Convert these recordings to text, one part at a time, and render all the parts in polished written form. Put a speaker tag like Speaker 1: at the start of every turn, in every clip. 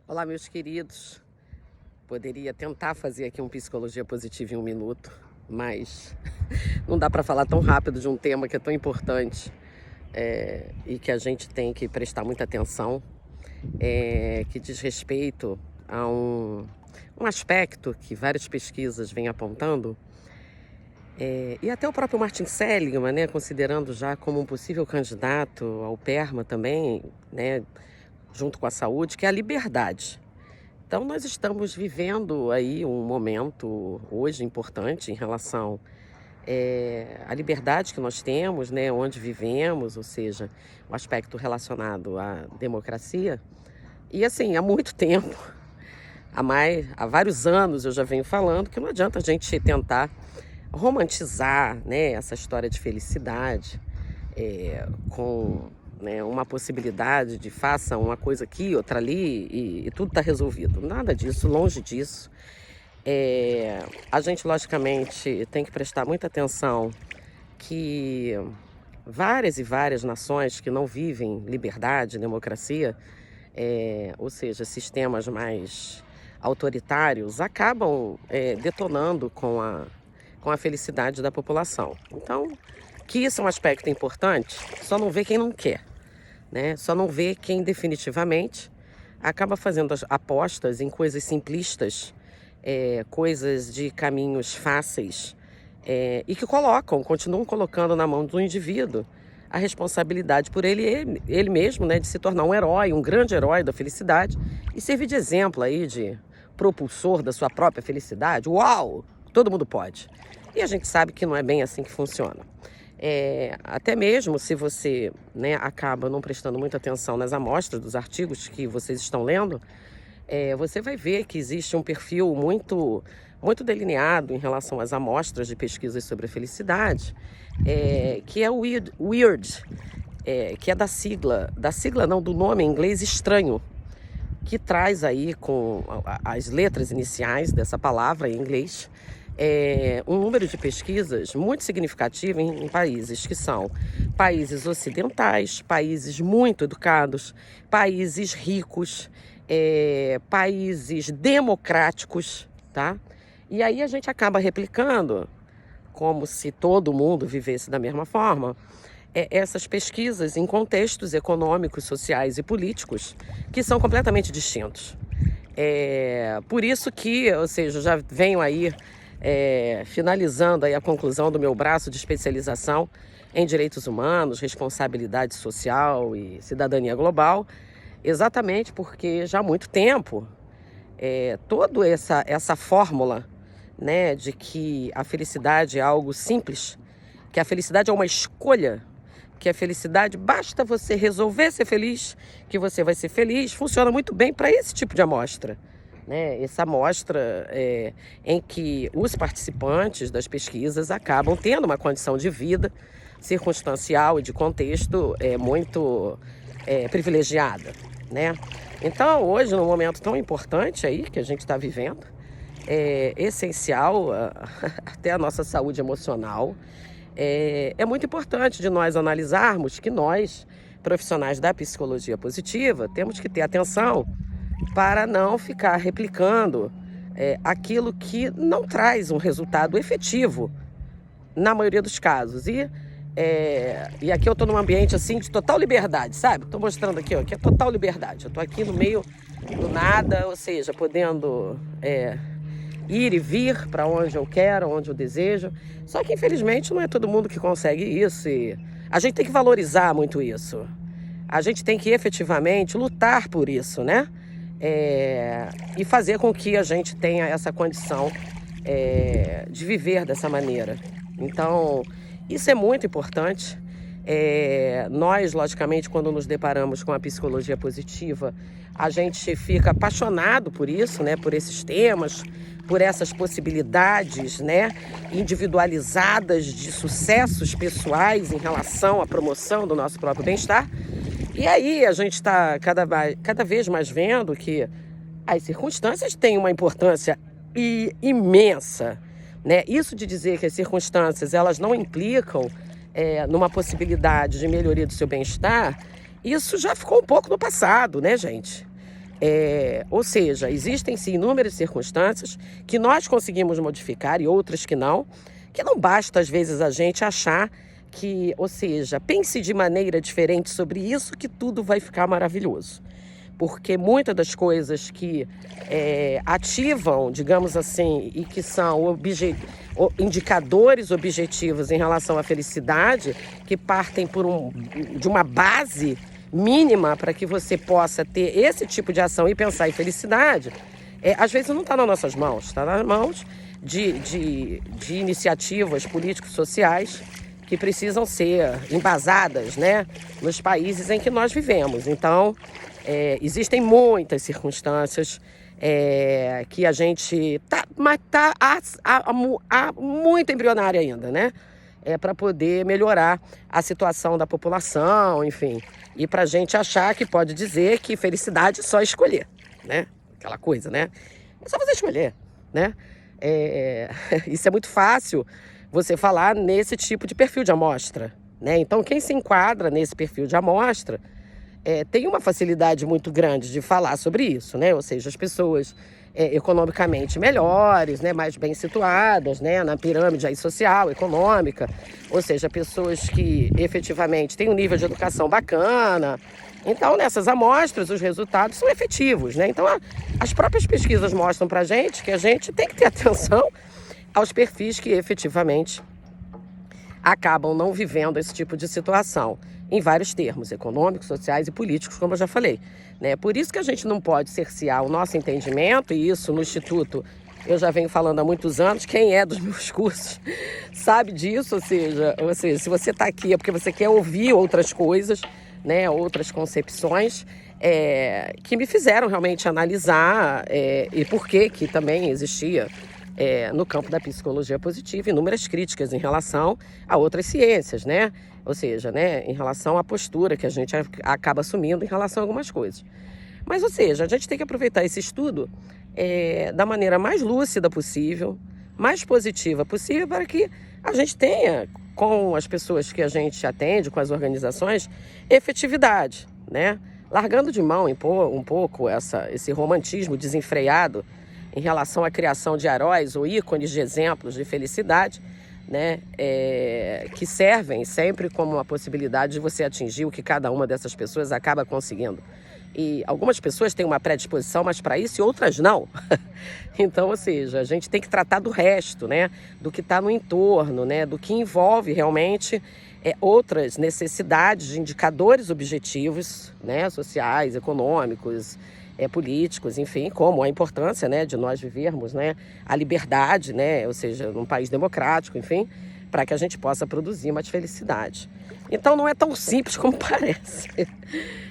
Speaker 1: Olá, meus queridos. Poderia tentar fazer aqui um Psicologia Positiva em 1 minuto, mas não dá para falar tão rápido de um tema que é tão importante e que a gente tem que prestar muita atenção, que diz respeito a um aspecto que várias pesquisas vêm apontando, e até o próprio Martin Seligman, né, considerando já como um possível candidato ao PERMA também, né, junto com a saúde, que é a liberdade. Então, nós estamos vivendo aí um momento hoje importante em relação à liberdade que nós temos, né, onde vivemos, ou seja, o aspecto relacionado à democracia. E assim, há muito tempo, há vários anos eu já venho falando que não adianta a gente tentar romantizar, né, essa história de felicidade com, né, uma possibilidade de faça uma coisa aqui, outra ali e tudo está resolvido. Nada disso, longe disso. A gente, logicamente, tem que prestar muita atenção que várias e várias nações que não vivem liberdade, democracia, ou seja, sistemas mais autoritários, acabam detonando com a felicidade da população. Então, que isso é um aspecto importante, só não vê quem não quer, né? Só não vê quem definitivamente acaba fazendo as apostas em coisas simplistas, coisas de caminhos fáceis, e que continuam colocando na mão do indivíduo a responsabilidade por ele mesmo, né, de se tornar um herói, um grande herói da felicidade e servir de exemplo aí, de propulsor da sua própria felicidade. Uau! Todo mundo pode. E a gente sabe que não é bem assim que funciona. Até mesmo se você, né, acaba não prestando muita atenção nas amostras dos artigos que vocês estão lendo, você vai ver que existe um perfil muito, muito delineado em relação às amostras de pesquisas sobre a felicidade, que é o WEIRD, que é da sigla não, do nome em inglês estranho, que traz aí com as letras iniciais dessa palavra em inglês, um número de pesquisas muito significativo em países que são países ocidentais, países muito educados, países ricos, países democráticos, tá? E aí a gente acaba replicando, como se todo mundo vivesse da mesma forma, essas pesquisas em contextos econômicos, sociais e políticos que são completamente distintos. Por isso que, ou seja, eu já venho aí finalizando aí a conclusão do meu braço de especialização em direitos humanos, responsabilidade social e cidadania global, exatamente porque já há muito tempo toda essa fórmula, né, de que a felicidade é algo simples, que a felicidade é uma escolha, que a felicidade basta você resolver ser feliz, que você vai ser feliz, funciona muito bem para esse tipo de amostra. Né? Essa amostra em que os participantes das pesquisas acabam tendo uma condição de vida circunstancial e de contexto muito privilegiada, né? Então, hoje, num momento tão importante aí que a gente está vivendo, é essencial até a nossa saúde emocional. É muito importante de nós analisarmos que nós, profissionais da psicologia positiva, temos que ter atenção para não ficar replicando aquilo que não traz um resultado efetivo na maioria dos casos. E aqui eu estou num ambiente assim de total liberdade, sabe? Estou mostrando aqui, ó, que é total liberdade. Eu estou aqui no meio do nada, ou seja, podendo ir e vir para onde eu quero, onde eu desejo. Só que infelizmente não é todo mundo que consegue isso e a gente tem que valorizar muito isso. A gente tem que efetivamente lutar por isso, né? E fazer com que a gente tenha essa condição de viver dessa maneira. Então, isso é muito importante. Nós, logicamente, quando nos deparamos com a psicologia positiva, a gente fica apaixonado por isso, né? Por esses temas, por essas possibilidades, né, individualizadas de sucessos pessoais em relação à promoção do nosso próprio bem-estar. E aí a gente está cada vez mais vendo que as circunstâncias têm uma importância imensa, né? Isso de dizer que as circunstâncias elas não implicam numa possibilidade de melhoria do seu bem-estar, isso já ficou um pouco no passado, né, gente? Ou seja, existem sim inúmeras circunstâncias que nós conseguimos modificar e outras que não basta às vezes a gente achar que, ou seja, pense de maneira diferente sobre isso que tudo vai ficar maravilhoso. Porque muitas das coisas que ativam, digamos assim, e que são indicadores objetivos em relação à felicidade, que partem de uma base mínima para que você possa ter esse tipo de ação e pensar em felicidade, às vezes não está nas nossas mãos, está nas mãos de iniciativas políticos-sociais que precisam ser embasadas, né, nos países em que nós vivemos. Então, existem muitas circunstâncias que a gente está muito embrionária ainda, né? Para poder melhorar a situação da população, enfim. E para a gente achar que pode dizer que felicidade é só escolher, né? Aquela coisa, né? É só você escolher, né? Isso é muito fácil você falar nesse tipo de perfil de amostra, né? Então, quem se enquadra nesse perfil de amostra tem uma facilidade muito grande de falar sobre isso, né? Ou seja, as pessoas economicamente melhores, né? Mais bem situadas, né? Na pirâmide aí social, econômica, ou seja, pessoas que efetivamente têm um nível de educação bacana. Então, nessas amostras, os resultados são efetivos, né? Então, as próprias pesquisas mostram pra gente que a gente tem que ter atenção aos perfis que efetivamente acabam não vivendo esse tipo de situação, em vários termos, econômicos, sociais e políticos, como eu já falei, né? Por isso que a gente não pode cercear o nosso entendimento, e isso no Instituto eu já venho falando há muitos anos, quem é dos meus cursos sabe disso, ou seja, se você está aqui é porque você quer ouvir outras coisas, né? Outras concepções que me fizeram realmente analisar e por que também existia no campo da psicologia positiva inúmeras críticas em relação a outras ciências, né? Ou seja, né, em relação à postura que a gente acaba assumindo em relação a algumas coisas. Mas, ou seja, a gente tem que aproveitar esse estudo da maneira mais lúcida possível, mais positiva possível, para que a gente tenha, com as pessoas que a gente atende, com as organizações, efetividade, né? Largando de mão um pouco esse romantismo desenfreado em relação à criação de heróis ou ícones de exemplos de felicidade, né, que servem sempre como uma possibilidade de você atingir o que cada uma dessas pessoas acaba conseguindo. E algumas pessoas têm uma predisposição mais para isso e outras não. Então, ou seja, a gente tem que tratar do resto, né, do que está no entorno, né, do que envolve realmente outras necessidades de indicadores objetivos, né, sociais, econômicos, políticos, enfim, como a importância, né, de nós vivermos, né, a liberdade, né, ou seja, num país democrático, enfim, para que a gente possa produzir mais felicidade. Então não é tão simples como parece.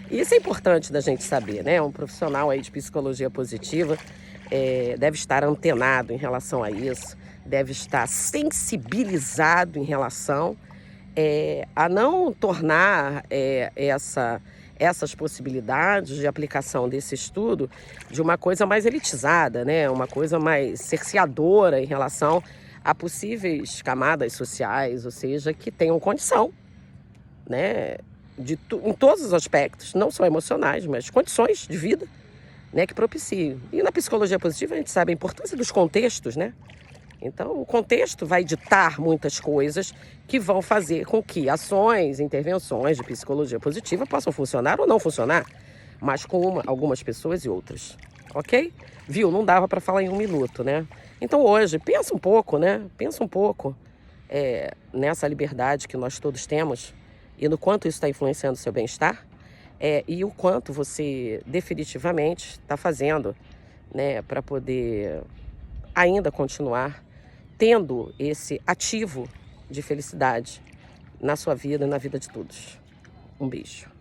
Speaker 1: E isso é importante da gente saber, né? Um profissional aí de psicologia positiva deve estar antenado em relação a isso, deve estar sensibilizado em relação a não tornar essas possibilidades de aplicação desse estudo de uma coisa mais elitizada, né? Uma coisa mais cerceadora em relação a possíveis camadas sociais, ou seja, que tenham condição, né? Em todos os aspectos, não só emocionais, mas condições de vida, né? Que propiciem. E na psicologia positiva a gente sabe a importância dos contextos, né? Então, o contexto vai ditar muitas coisas que vão fazer com que ações, intervenções de psicologia positiva possam funcionar ou não funcionar, mas com algumas pessoas e outras, ok? Viu? Não dava para falar em 1 minuto, né? Então, hoje, pensa um pouco, né? Pensa um pouco nessa liberdade que nós todos temos e no quanto isso está influenciando o seu bem-estar e o quanto você definitivamente está fazendo, né, para poder ainda continuar tendo esse ativo de felicidade na sua vida e na vida de todos. Um beijo.